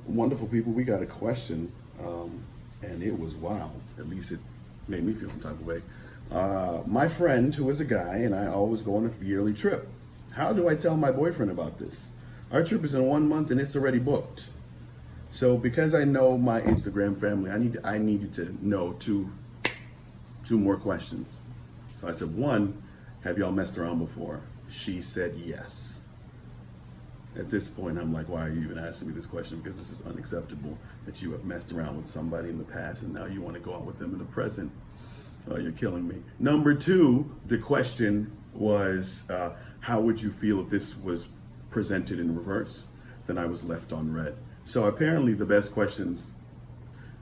Wonderful people, we got a question, and it was wild. At least it made me feel some type of way. My friend, who is a guy, and I always go on a yearly trip. How do I tell my boyfriend about this? Our trip is in 1 month and it's already booked. So because I know my Instagram family, I needed to know two more questions. So I said, one, have y'all messed around before? She said yes. At this point, I'm like, why are you even asking me this question? Because this is unacceptable that you have messed around with somebody in the past and now you want to go out with them in the present. Oh, you're killing me. Number two, the question was, how would you feel if this was presented in reverse? Then I was left on red. So apparently the best questions,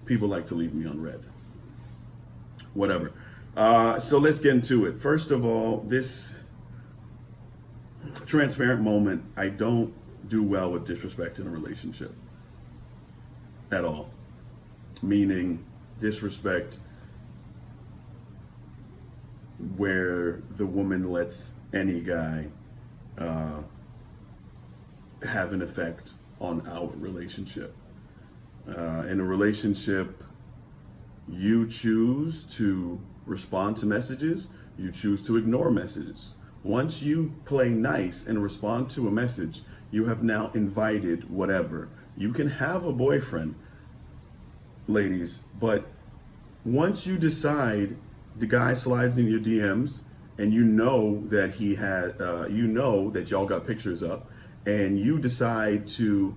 people like to leave me on red. Whatever. So let's get into it. First of all, this transparent moment, I don't do well with disrespect in a relationship at all. Meaning disrespect where the woman lets any guy have an effect on our relationship. In a relationship, you choose to respond to messages, you choose to ignore messages. Once you play nice and respond to a message, you have now invited whatever. You can have a boyfriend, ladies, but once you decide the guy slides in your DMs and you know that he had, you know that y'all got pictures up, and you decide to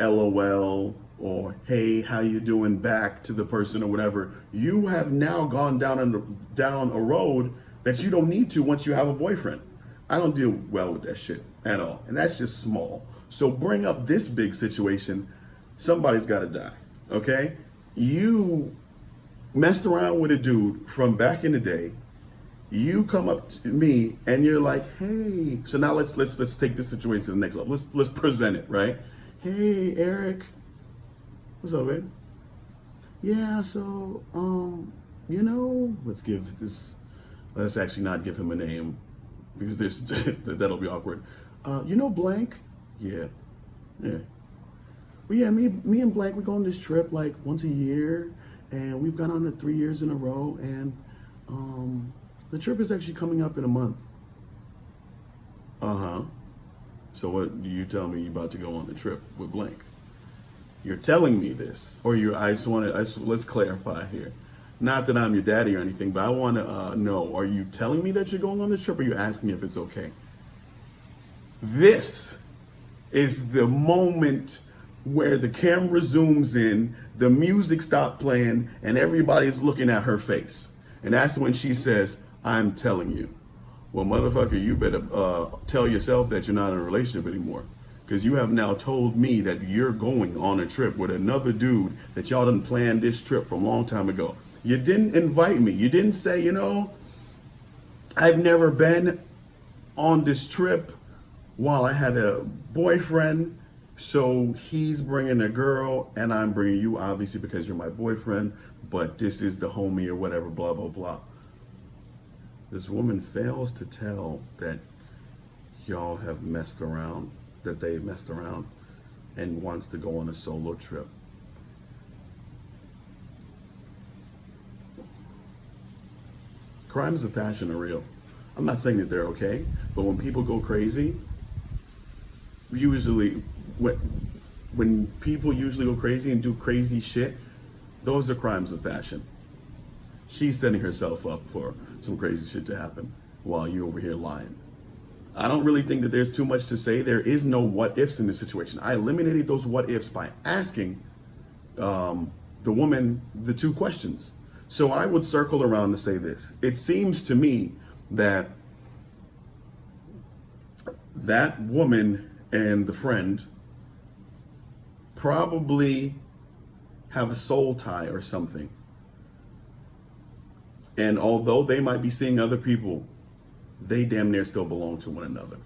LOL or hey, how you doing back to the person or whatever, you have now gone down a road that you don't need to once you have a boyfriend. I don't deal well with that shit at all. And that's just small. So bring up this big situation, somebody's gotta die, okay? You messed around with a dude from back in the day. You come up to me and you're like, hey. So now let's take this situation to the next level. Let's present it, right? Hey, Eric. What's up, babe? Yeah, so let's actually not give him a name because that'll be awkward. Blank? Yeah. Well, yeah, me and Blank, we go on this trip like once a year, and we've gone on it 3 years in a row, and the trip is actually coming up in a month. Uh-huh. So what do you tell me you about to go on the trip with Blank? You're telling me this, or let's clarify here. Not that I'm your daddy or anything, but I want to know, are you telling me that you're going on the trip, or are you asking me if it's okay? This is the moment where the camera zooms in, the music stopped playing, and everybody's looking at her face. And that's when she says, I'm telling you. Well, motherfucker, you better tell yourself that you're not in a relationship anymore. Because you have now told me that you're going on a trip with another dude that y'all done planned this trip from a long time ago. You didn't invite me. You didn't say, I've never been on this trip while I had a boyfriend. So he's bringing a girl and I'm bringing you, obviously, because you're my boyfriend. But this is the homie or whatever, blah, blah, blah. This woman fails to tell that y'all have messed around, that they messed around, and wants to go on a solo trip. Crimes of passion are real. I'm not saying that they're okay, but when people go crazy, usually, when people usually go crazy and do crazy shit, those are crimes of passion. She's setting herself up for some crazy shit to happen while you're over here lying. I don't really think that there's too much to say. There is no what ifs in this situation. I eliminated those what ifs by asking the woman the two questions. So I would circle around to say this. It seems to me that that woman and the friend probably have a soul tie or something. And although they might be seeing other people, they damn near still belong to one another.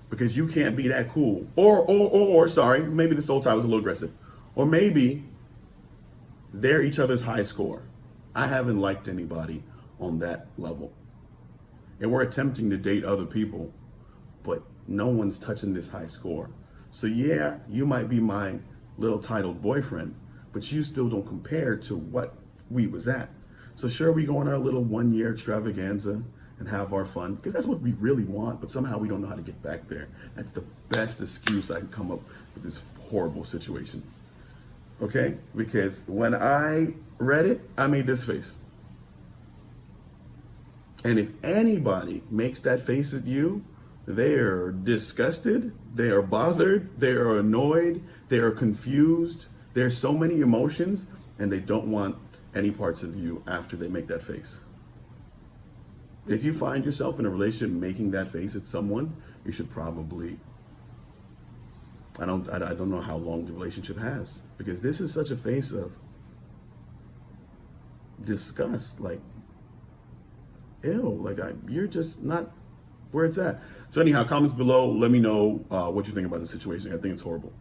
Because you can't be that cool. Or sorry, maybe the soul tie was a little aggressive. Or maybe they're each other's high score. I haven't liked anybody on that level. And we're attempting to date other people, but no one's touching this high score. So yeah, you might be my little titled boyfriend, but you still don't compare to what we was at. So sure, we go on our little 1 year extravaganza and have our fun, because that's what we really want, but somehow we don't know how to get back there. That's the best excuse I can come up with this horrible situation. Okay? Because when I read it, I made this face. And if anybody makes that face at you, they are disgusted, they are bothered, they are annoyed, they are confused. There's so many emotions, and they don't want any parts of you after they make that face. If you find yourself in a relationship making that face at someone, you should probably, I don't know how long the relationship has, because this is such a face of disgust, like, ew, like you're just not where it's at. So anyhow, comments below, let me know what you think about the situation. I think it's horrible.